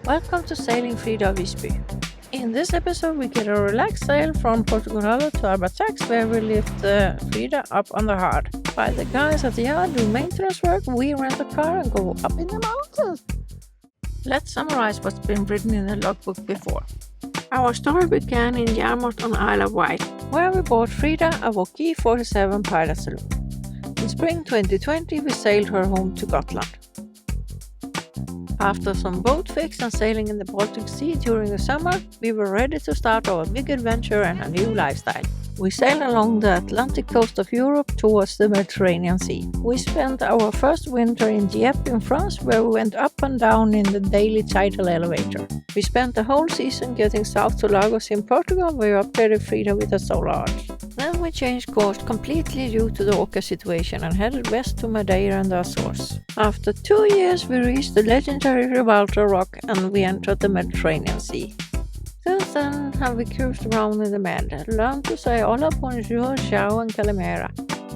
Welcome to Sailing Frida Wisby. In this episode we get a relaxed sail from Portugal to Arbatax, where we lift the Frida up on the hard. While the guys at the yard do maintenance work, we rent a car and go up in the mountains. Let's summarize what's been written in the logbook before. Our story began in Yarmouth on Isle of Wight, where we bought Frida, a Wauquiez 47 pilot saloon. In spring 2020 we sailed her home to Gotland. After some boat fix and sailing in the Baltic Sea during the summer, we were ready to start our big adventure and a new lifestyle. We sailed along the Atlantic coast of Europe towards the Mediterranean Sea. We spent our first winter in Dieppe in France, where we went up and down in the daily tidal elevator. We spent the whole season getting south to Lagos in Portugal, where we upgraded Frida with a solar arch. Then we changed course completely due to the Wauquiez situation and headed west to Madeira and the Azores. After 2 years we reached the legendary Gibraltar Rock and we entered the Mediterranean Sea. Since then have we cruised around in the Med, learned to say hola, bonjour, ciao and calimera,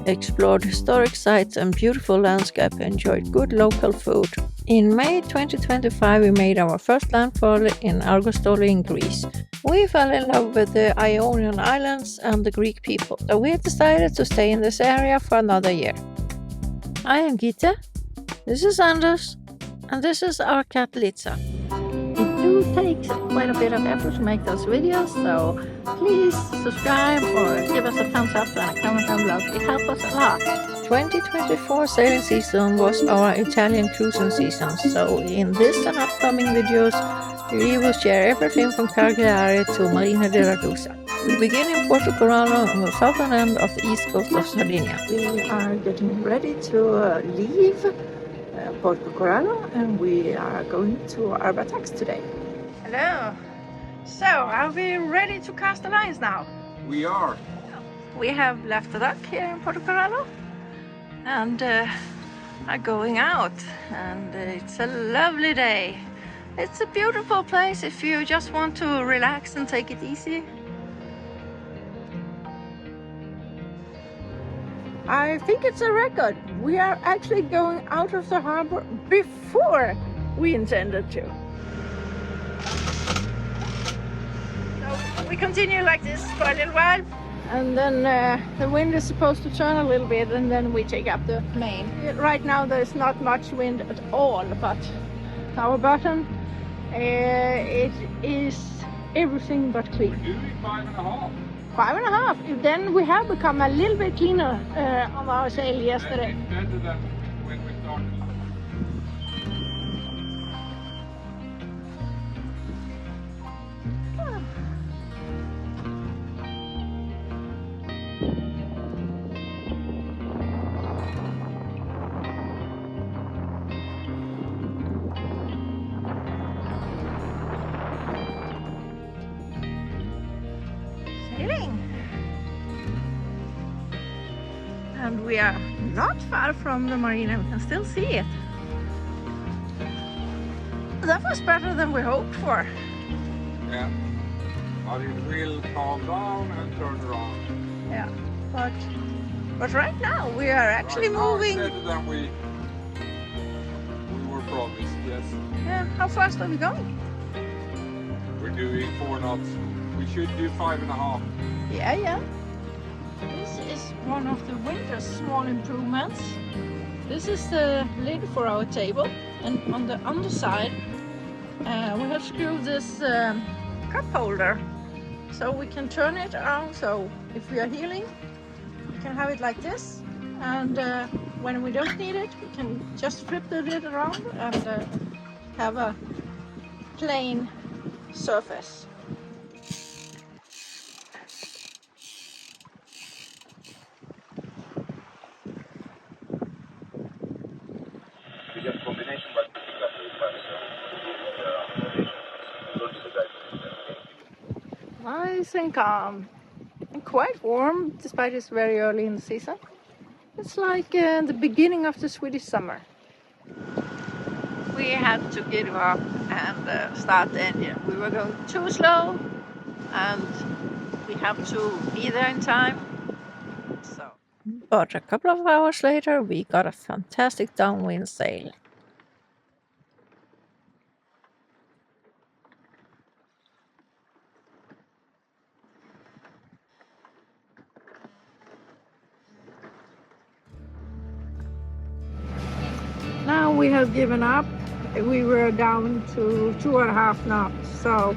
explored historic sites and beautiful landscape, enjoyed good local food. In May 2025 we made our first landfall in Argostoli in Greece. We fell in love with the Ionian Islands and the Greek people, so we decided to stay in this area for another year. I am Gitte, this is Anders, and this is our cat Litza. It takes quite a bit of effort to make those videos, so please subscribe or give us a thumbs up and a comment down below. It helps us a lot. 2024 sailing season was our Italian cruising season, so in this and upcoming videos we will share everything from Cagliari to Marina di Ragusa. We begin in Portocaralo on the southern end of the east coast of Sardinia. We are getting ready to leave Portocaralo and we are going to Arbatax today. Hello. So, are we ready to cast the lines now? We are. We have left the dock here in Portocaralo and are going out, and it's a lovely day. It's a beautiful place if you just want to relax and take it easy. I think it's a record. We are actually going out of the harbor before we intended to. So we continue like this for a little while, and then the wind is supposed to turn a little bit, and then we take up the main. Right now there's not much wind at all, but our botten, it is everything but clean. We're doing 5.5. 5.5. Then we have become a little bit cleaner on our sail yesterday. Better than when we started. And we are not far from the marina, we can still see it. That was better than we hoped for. Yeah, but it will calm down and turn around. Yeah, but right now we are actually moving. Better than we were promised, yes. Yeah, how fast are we going? We're doing 4 knots. We should do 5.5. Yeah. This is one of the winter's small improvements. This is the lid for our table, and on the underside we have screwed this cup holder, so we can turn it around, so if we are healing we can have it like this, and when we don't need it we can just flip the lid around and have a plain surface. Nice and calm and quite warm despite it's very early in the season. It's like the beginning of the Swedish summer. We had to give up and start the engine. We were going too slow and we have to be there in time. But a couple of hours later we got a fantastic downwind sail. we have given up. We were down to 2.5 knots, so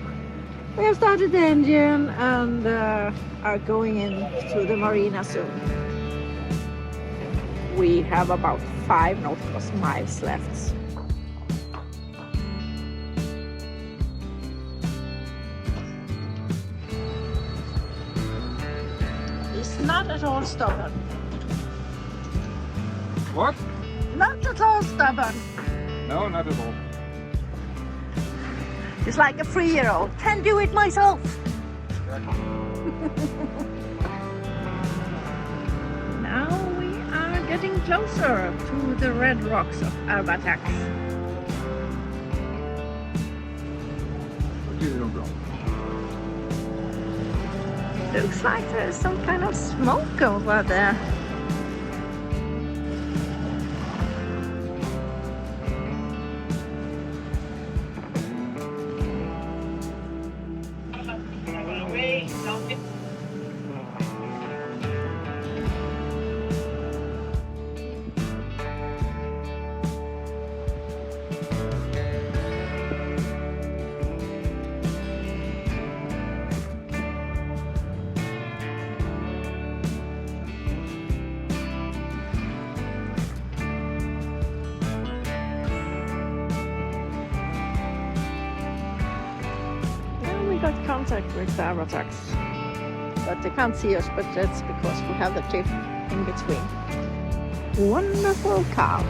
we have started the engine and are going into the marina soon. We have about 5 nautical miles left. It's not at all stubborn. What? Not at all stubborn. No, not at all. It's like a 3-year-old. Can do it myself. Now we are getting closer to the red rocks of Arbatax. Looks like there's some kind of smoke over there. Got contact with Arbatax, but they can't see us, but that's because we have the cliff in between. Wonderful calm.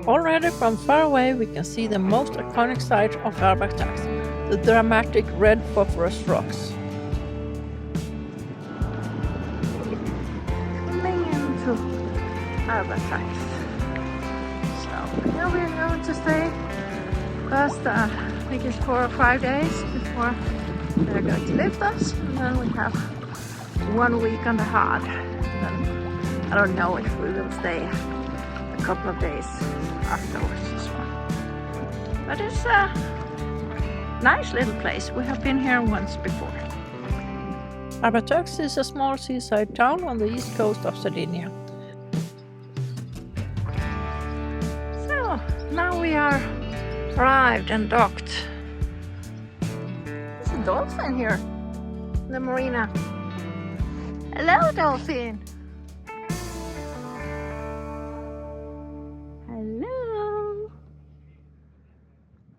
Already from far away we can see the most iconic site of Arbatax, the dramatic red phosphorus rocks. Coming into Arbatax. So here we are going to stay first, I think it's 4 or 5 days before they're going to lift us, and then we have 1 week on the hard. And I don't know if we will stay a couple of days afterwards as well. But it's a nice little place. We have been here once before. Arbatax is a small seaside town on the east coast of Sardinia. So now we are arrived and docked. There's a dolphin here in the marina. Hello, dolphin.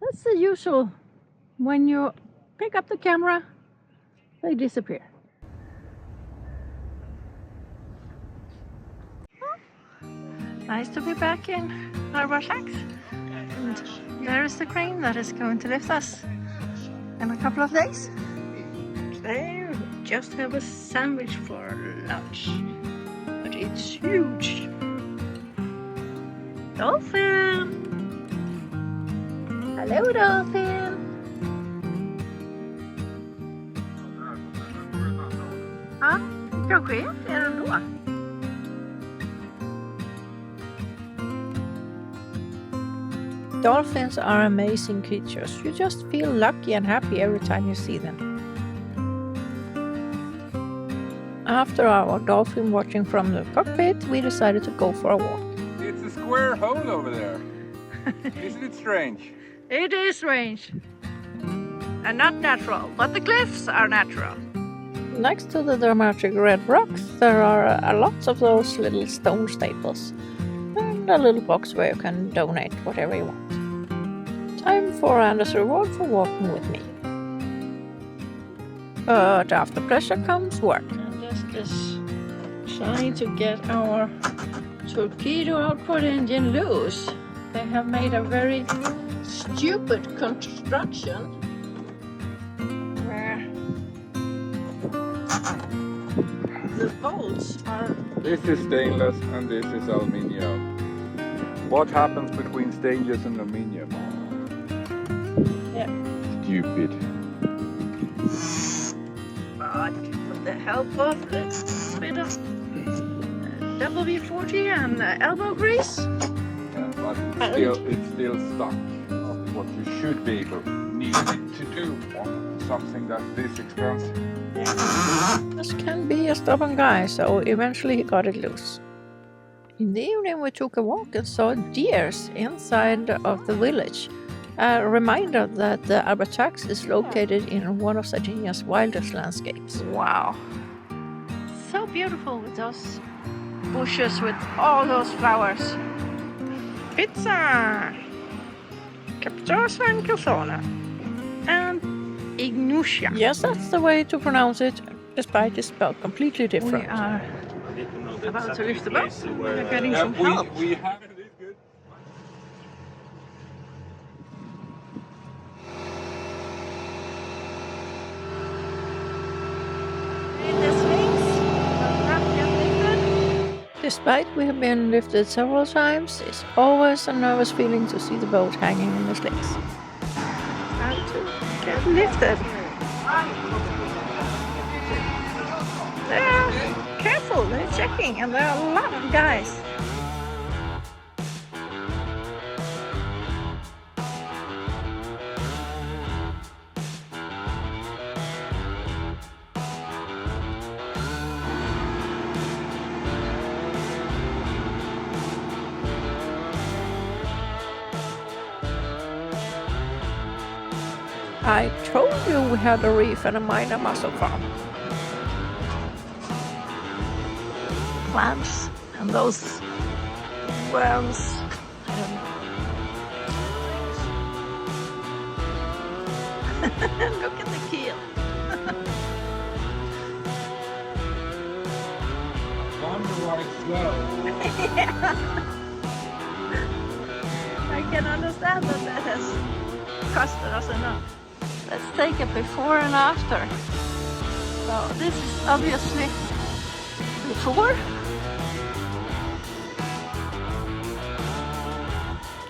That's the usual. When you pick up the camera, they disappear. Nice to be back in Arbatax. And there is the crane that is going to lift us in a couple of days. Today we just have a sandwich for lunch, but it's huge. Dolphin! Hello, dolphin! Ja, kanske är det ändå. Dolphins are amazing creatures. You just feel lucky and happy every time you see them. After our dolphin watching from the cockpit, we decided to go for a walk. It's a square hole over there. Isn't it strange? It is strange. And not natural, but the cliffs are natural. Next to the dramatic red rocks, there are lots of those little stone staples. And a little box where you can donate whatever you want. Time for Anders' reward for walking with me. But after pleasure comes work. And just is trying to get our torpedo outboard engine loose. They have made a very stupid construction where the bolts are... This is stainless and this is aluminium. What happens between stainless and aluminium? Yeah. Stupid. But with the help of a bit of WD-40 and elbow grease. Yeah, but it's still stuck. Not what you should be able needed to do on something that's this expensive. This can be a stubborn guy, so eventually he got it loose. In the evening we took a walk and saw deers inside of the village. A reminder that the Arbatax is located in one of Sardinia's wildest landscapes. Wow. So beautiful with those bushes with all those flowers. Pizza! Capitosa and Calzona. And Ignusia. Yes, that's the way to pronounce it, despite it's spelled completely different. We are about to lift the boat. We're getting some help. We have it. It's good. Despite we have been lifted several times, it's always a nervous feeling to see the boat hanging in the slings. Time to get lifted. They're careful, they're checking, and there are a lot of guys. I told you we had a reef and a minor mussel farm. Plants and those worms. I don't know. Look at the keel. On the right slow. Yeah. I can understand that has costed us enough. Let's take a before and after. So this is obviously before.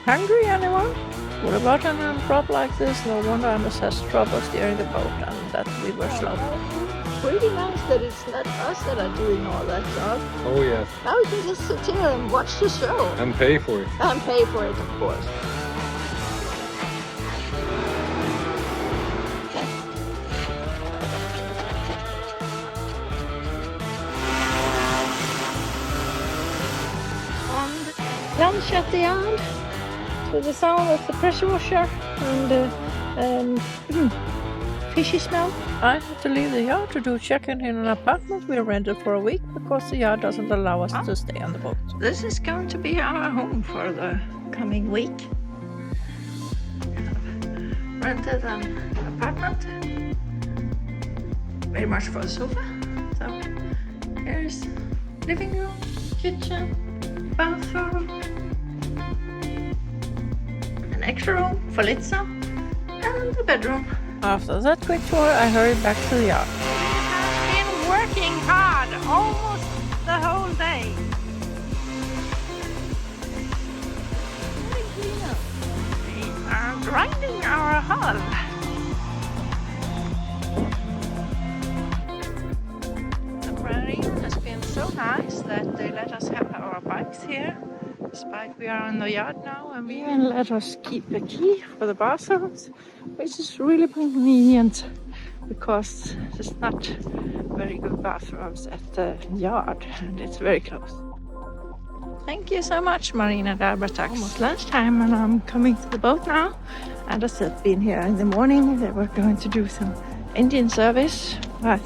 Hungry anyone? With a botten and prop like this, no wonder Anders has trouble steering the boat and that we were slow. Pretty nice that it's not us that are doing all that job. Oh yes. Now we can just sit here and watch the show. And pay for it. And pay for it, of course. Lunch at the yard to the sound of the pressure washer and fishy smell. I had to leave the yard to do check-in in an apartment we rented for a week because the yard doesn't allow us to stay on the boat. This is going to be our home for the coming week. Rented an apartment, very much for the sofa. So here's living room, kitchen, bathroom, an extra room for Litza, and a bedroom. After that quick tour, I hurried back to the yard. We have been working hard almost the whole day. We are grinding our hull. The marine has been so nice that they let us have our bikes here. Despite we are in the yard now, and we even let us keep the key for the bathrooms, which is really convenient because there's not very good bathrooms at the yard and it's very close. Thank you so much, Marine at Arbatax. Almost lunchtime and I'm coming to the boat now. Anders had been here in the morning. They were going to do some engine service, but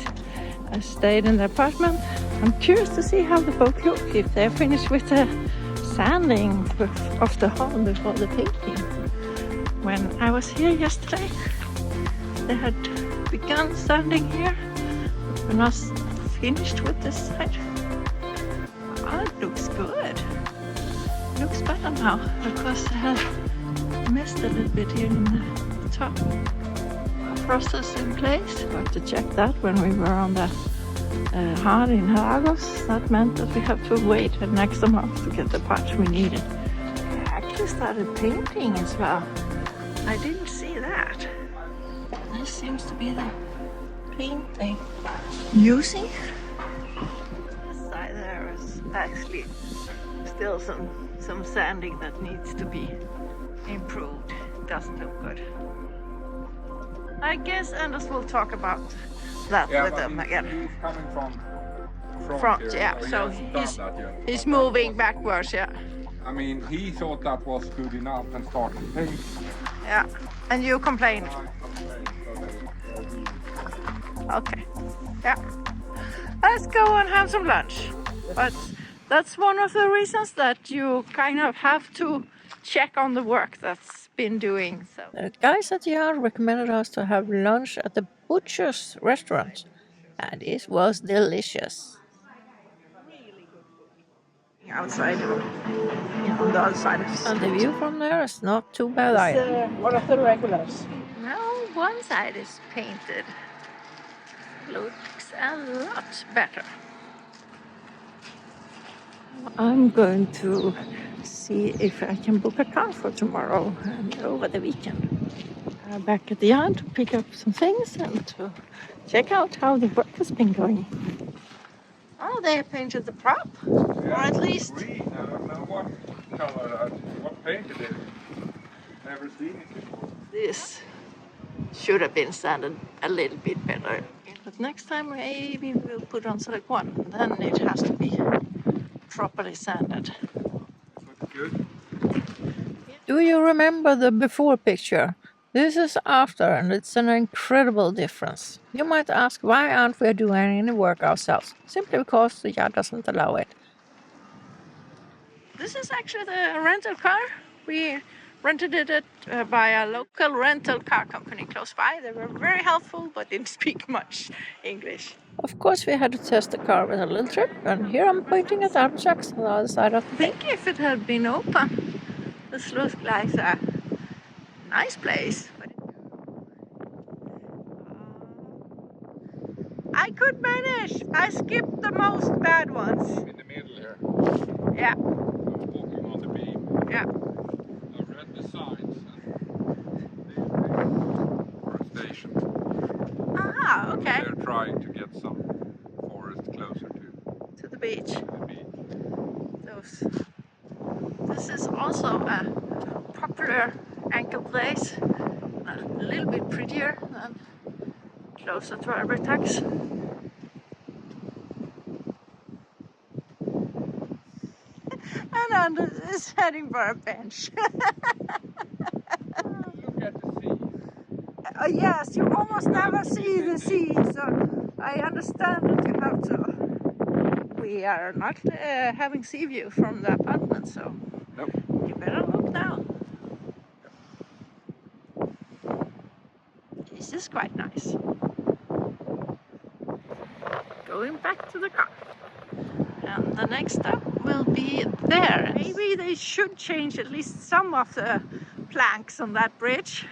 I stayed in the apartment. I'm curious to see how the boat looks, if they're finished with the sanding of the hull before the painting. When I was here yesterday, they had begun sanding here, but we're not finished with this side. Oh, it looks good. It looks better now because they had missed a little bit here in the top. Process in place. We have to check that when we were on the hard in Lagos. That meant that we have to wait an extra month to get the parts we needed. I actually started painting as well. I didn't see that. This seems to be the paint they're using. This side there is actually still some sanding that needs to be improved. Doesn't look good. I guess Anders will talk about that with them again. He's coming from Front, here, yeah. So he hasn't done that yet. he's moving backwards, yeah. I mean, he thought that was good enough and started painting. Yeah. And you complained. Okay. Yeah. Let's go and have some lunch. But that's one of the reasons that you kind of have to check on the work that's been doing. So the guys at the yard recommended us to have lunch at the butcher's restaurant, and it was delicious. Outside, on the other side. And the view from there is not too bad either. One of the regulars. Now one side is painted. Looks a lot better. I'm going to see if I can book a car for tomorrow and over the weekend. Back at the yard to pick up some things and to check out how the work has been going. Oh, they have painted the prop, or at least. Green. I don't know what color, what paint it is. Never seen it before. This should have been sanded a little bit better. But next time maybe we'll put on silicone. Then it has to be properly sanded. Looks good. Do you remember the before picture? This is after, and it's an incredible difference. You might ask, why aren't we doing any work ourselves? Simply because the yard doesn't allow it. This is actually the rental car. We rented it by a local rental car company close by. They were very helpful, but didn't speak much English. Of course, we had to test the car with a little trip, and here I'm pointing at Arbatax on the other side of the thing. I think if it had been open, this looks like a nice place. I could manage. I skipped the most bad ones. In the middle here. Yeah. I was walking on the beam. Yeah. I read the signs and forestation. Ah, okay. They're trying to get some forest closer To the beach. the beach. This is also a popular anchor place. A little bit prettier than closer to Arbatax. And Anders is heading for a bench. Look at the sea. Yes, you almost never see the sea, so I understand that you have to. We are not having sea view from the apartment, so Nope. you better look down. This is quite nice. Going back to the car. And the next step will be there. Maybe they should change at least some of the planks on that bridge.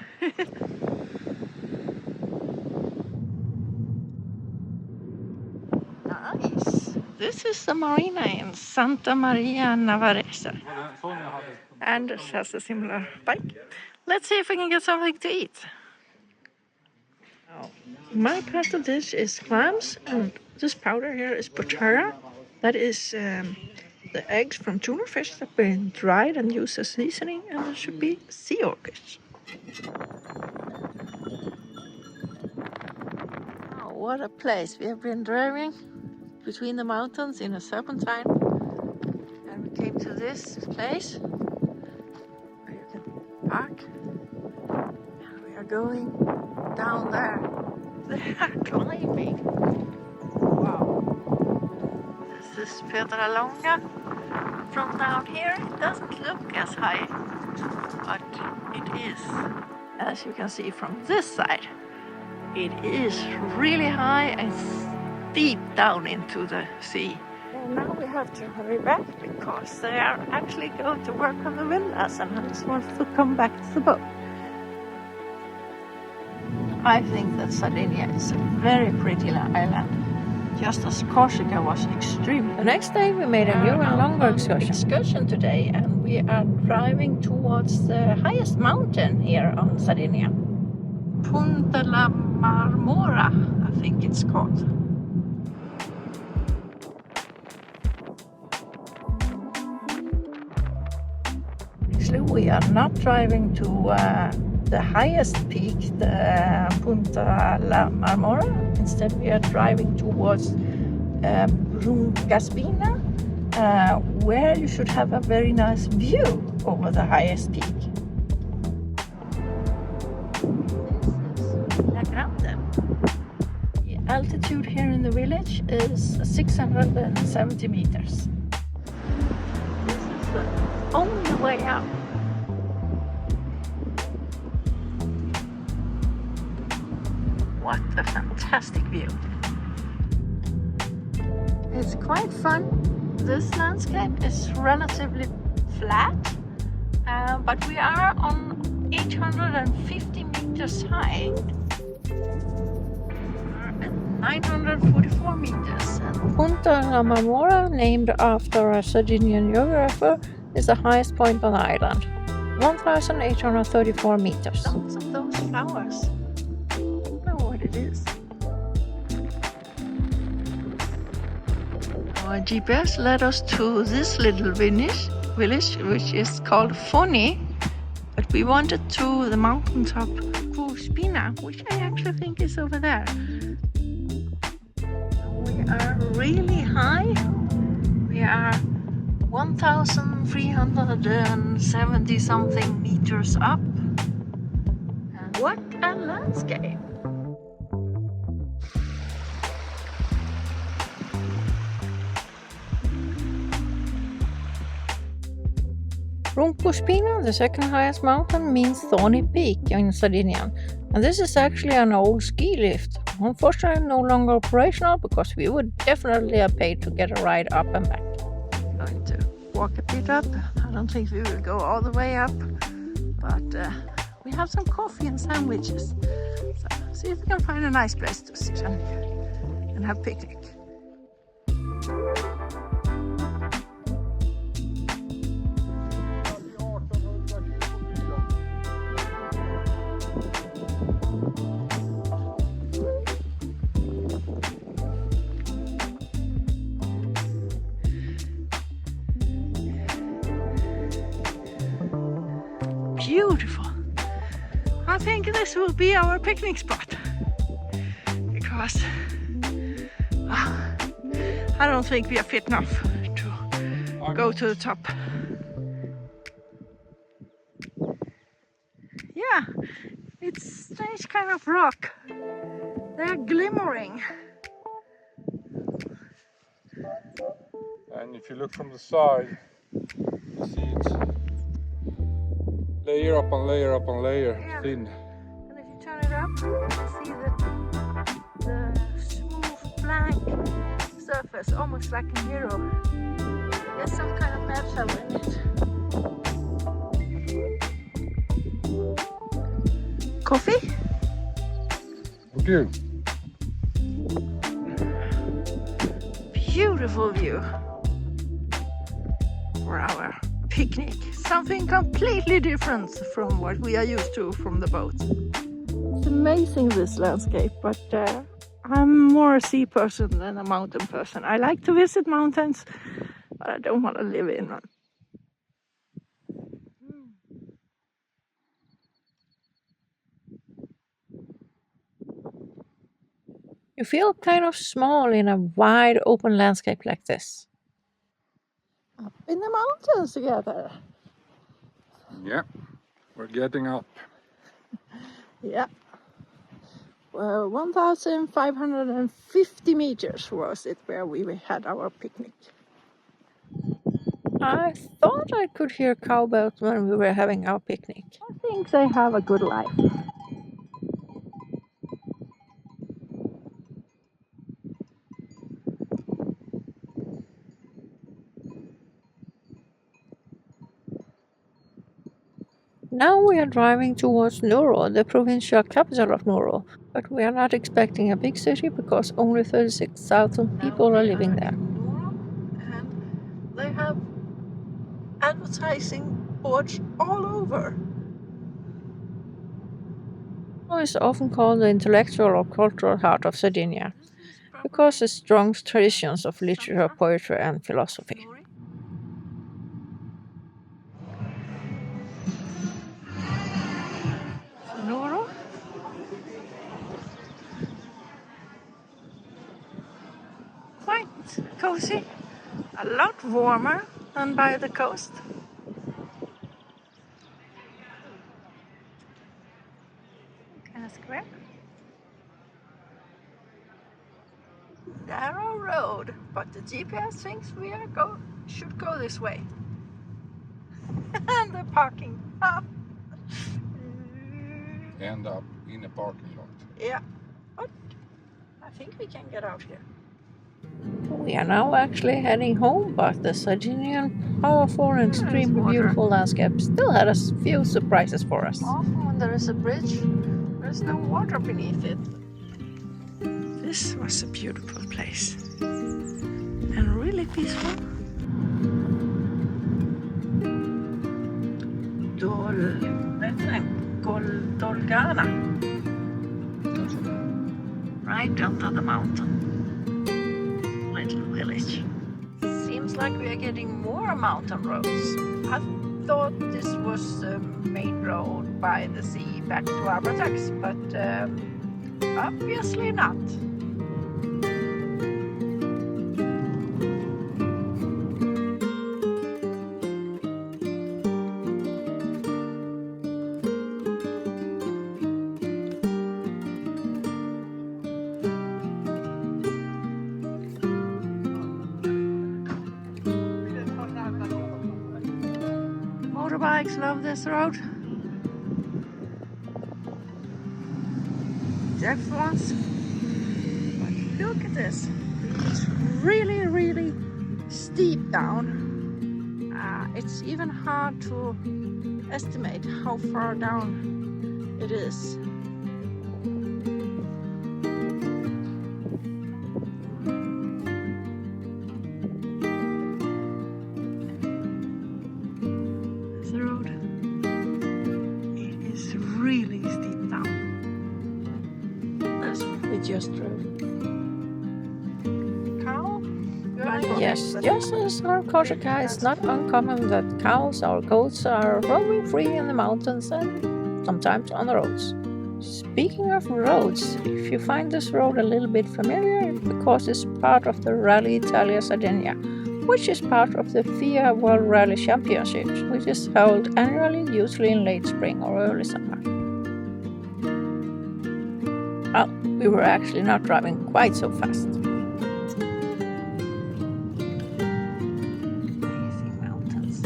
Nice. This is the marina in Santa Maria Navarrese. Anders has a similar bike. Let's see if we can get something to eat. My pasta dish is clams, and this powder here is botera. That is the eggs from tuna fish that have been dried and used as seasoning, and there should be sea orchids. Oh, what a place. We have been driving between the mountains in a serpentine, and we came to this place where you can park, and we are going down there. They are climbing. Wow. This is Pedralonga. From down here it doesn't look as high, but it is. As you can see from this side, it is really high and deep down into the sea. And now we have to hurry back because they are actually going to work on the villas, and I just want to come back to the boat. I think that Sardinia is a very pretty island, just as Corsica was extreme. The next day we made a new and longer excursion today, and we are driving towards the highest mountain here on Sardinia. Punta la Frida, I think it's called. Actually, we are not driving to the highest peak, the Punta La Marmora. Instead, we are driving towards Gaspina, where you should have a very nice view over the highest peak. The altitude here in the village is 670 meters. This is the only way up. What a fantastic view. It's quite fun. This landscape is relatively flat, but we are on 850 meters high. 944 meters. Punta La Marmora, named after a Sardinian geographer, is the highest point on the island. 1,834 meters. Lots of those flowers. I don't know what it is. Our GPS led us to this little village which is called Foni, but we wanted to the mountaintop Spina, which I actually think is over there. We are really high. We are 1,370 something meters up. And what a landscape! Spina, the second highest mountain, means Thorny Peak in Sardinia, and this is actually an old ski lift. Unfortunately, no longer operational because we would definitely have paid to get a ride up and back. Going to walk a bit up. I don't think we will go all the way up, but we have some coffee and sandwiches. So see if we can find a nice place to sit and have picnic. Beautiful. I think this will be our picnic spot because I don't think we are fit enough to go to the top. Yeah, it's strange kind of rock. They're glimmering. And if you look from the side, you see it's layer upon layer upon layer, yeah. thin. And if you turn it up, you see the smooth blank surface, almost like a mirror. There's some kind of metal in it. Coffee? Thank you. Beautiful view for our picnic. Something completely different from what we are used to from the boat. It's amazing, this landscape, but I'm more a sea person than a mountain person. I like to visit mountains, but I don't want to live in one. You feel kind of small in a wide open landscape like this. Up in the mountains together. Yeah, we're getting up. Yeah. Well, 1,550 meters was it where we had our picnic. I thought I could hear cowbells when we were having our picnic. I think they have a good life. Now we are driving towards Nuoro, the provincial capital of Nuoro, but we are not expecting a big city because only 36,000 people are living there. And they have advertising boards all over. It's often called the intellectual or cultural heart of Sardinia because of strong traditions of literature, poetry, and philosophy. Sonoro. Quite cozy, a lot warmer than by the coast. Kind of square. Narrow road, but the GPS thinks we should go this way. And the parking. End up in a parking lot. Yeah, but I think we can get out here. We are now actually heading home, but the Sardinian powerful and extremely beautiful landscape still had a few surprises for us. Often when there is a bridge, there's no water beneath it. This was a beautiful place and really peaceful. Dolgana, right under the mountain. Little village. Seems like we are getting more mountain roads. I thought this was the main road by the sea back to Arbatax, but obviously not. Motorbikes love this road. Deaf ones. But look at this. It's really, really steep down. It's even hard to estimate how far down it is. Just drove. Cow? Yes, just as our Korsika, it's not uncommon that cows or goats are roaming free in the mountains and sometimes on the roads. Speaking of roads, if you find this road a little bit familiar, it's because it's part of the Rally Italia Sardinia, which is part of the FIA World Rally Championships, which is held annually, usually in late spring or early summer. Well, we were actually not driving quite so fast. Amazing mountains.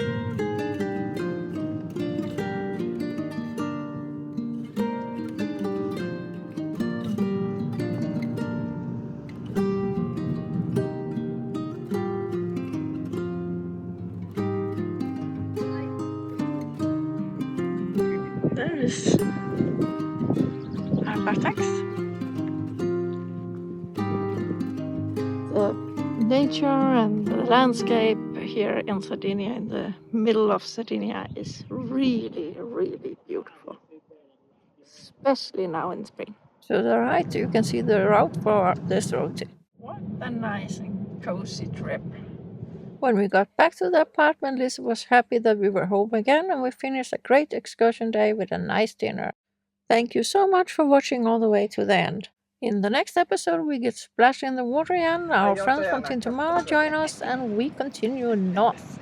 There is Arbatax. The nature and the landscape here in Sardinia, in the middle of Sardinia, is really, really beautiful, especially now in spring. To the right, you can see the route for this road trip. What a nice and cozy trip. When we got back to the apartment, Liz was happy that we were home again, and we finished a great excursion day with a nice dinner. Thank you so much for watching all the way to the end. In the next episode, we get splashed in the water again. Our friends from Tintomara join us, and we continue north.